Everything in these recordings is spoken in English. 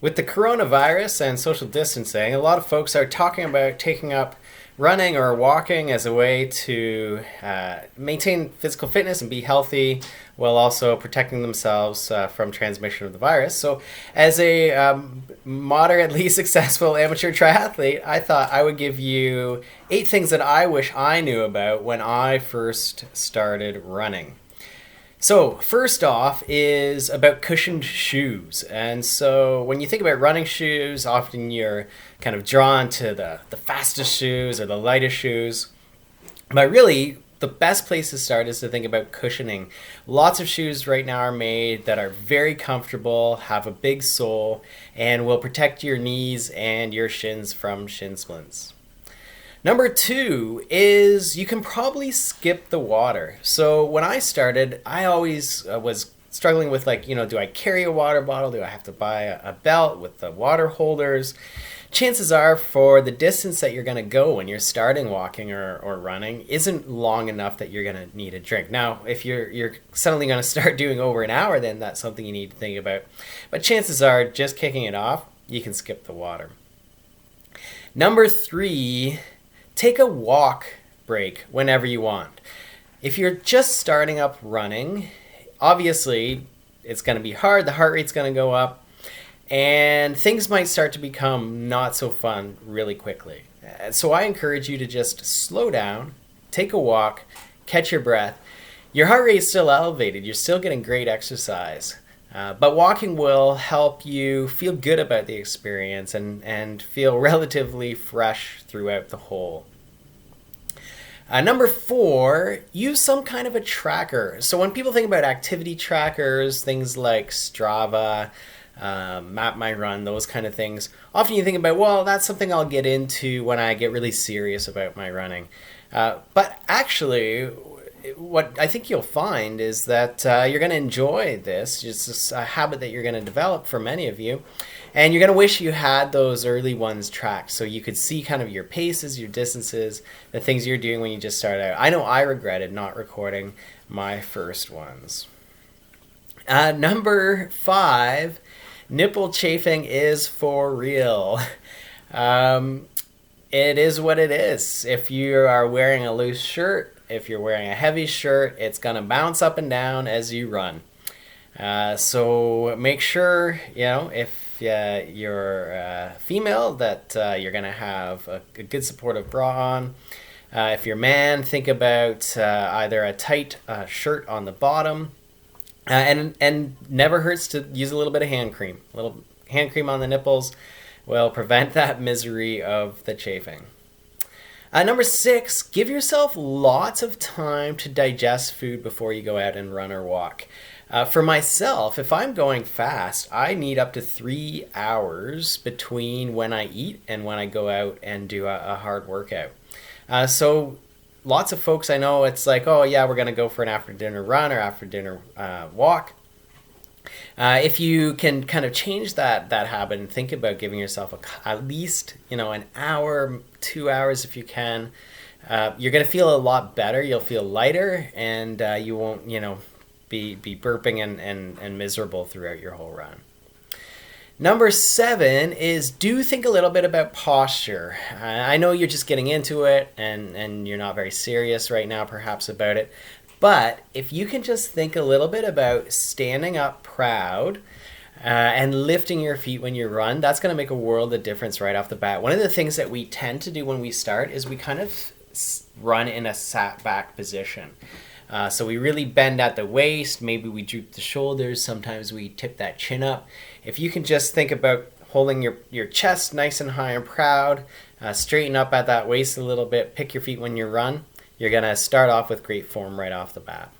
With the coronavirus and social distancing, a lot of folks are talking about taking up running or walking as a way to maintain physical fitness and be healthy while also protecting themselves from transmission of the virus. So, as a moderately successful amateur triathlete, I thought I would give you 8 things that I wish I knew about when I first started running. So, first off is about cushioned shoes. And so, when you think about running shoes, often you're kind of drawn to the fastest shoes or the lightest shoes. But really, the best place to start is to think about cushioning. Lots of shoes right now are made that are very comfortable, have a big sole, and will protect your knees and your shins from shin splints. Number 2 is you can probably skip the water. So when I started, I always was struggling with do I carry a water bottle? Do I have to buy a belt with the water holders? Chances are for the distance that you're going to go when you're starting walking or running isn't long enough that you're going to need a drink. Now, if you're suddenly going to start doing over an hour, then that's something you need to think about. But chances are just kicking it off, you can skip the water. Number 3, take a walk break whenever you want. If you're just starting up running, obviously it's going to be hard, the heart rate's going to go up, and things might start to become not so fun really quickly. So I encourage you to just slow down, take a walk, catch your breath. Your heart rate is still elevated, you're still getting great exercise. But walking will help you feel good about the experience and feel relatively fresh throughout the whole. Number 4, use some kind of a tracker. So when people think about activity trackers, things like Strava, Map My Run, those kind of things, often you think about, well, that's something I'll get into when I get really serious about my running. But actually, what I think you'll find is that you're going to enjoy this. It's a habit that you're going to develop for many of you. And you're going to wish you had those early ones tracked so you could see kind of your paces, your distances, the things you're doing when you just started out. I know I regretted not recording my first ones. Number 5, nipple chafing is for real. It is what it is. If you are wearing a loose shirt, if you're wearing a heavy shirt, it's going to bounce up and down as you run. So make sure, if you're female, that you're going to have a good supportive bra on. If you're a man, think about either a tight shirt on the bottom, and never hurts to use a little bit of hand cream. A little hand cream on the nipples will prevent that misery of the chafing. Number 6, give yourself lots of time to digest food before you go out and run or walk. For myself, if I'm going fast, I need up to 3 hours between when I eat and when I go out and do a hard workout. So lots of folks I know, it's like, oh yeah, we're going to go for an after dinner run or after dinner walk. If you can kind of change that habit and think about giving yourself at least an hour, 2 hours if you can, you're going to feel a lot better. You'll feel lighter, and you won't be burping and miserable throughout your whole run. Number 7 is do think a little bit about posture. I know you're just getting into it and you're not very serious right now perhaps about it. But if you can just think a little bit about standing up proud and lifting your feet when you run, that's going to make a world of difference right off the bat. One of the things that we tend to do when we start is we kind of run in a sat back position. So we really bend at the waist, maybe we droop the shoulders, sometimes we tip that chin up. If you can just think about holding your chest nice and high and proud, straighten up at that waist a little bit, pick your feet when you run, you're going to start off with great form right off the bat.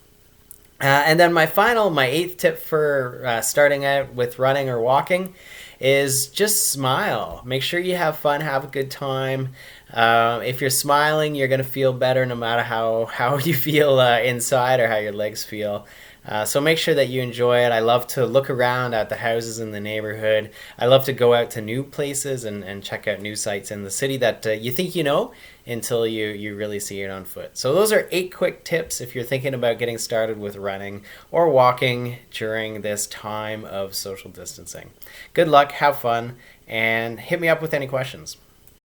And then my 8th tip for starting out with running or walking is just smile. Make sure you have fun, have a good time. If you're smiling, you're going to feel better no matter how you feel inside or how your legs feel. So make sure that you enjoy it. I love to look around at the houses in the neighborhood. I love to go out to new places and check out new sites in the city that you think you know until you really see it on foot. So those are 8 quick tips if you're thinking about getting started with running or walking during this time of social distancing. Good luck, have fun, and hit me up with any questions.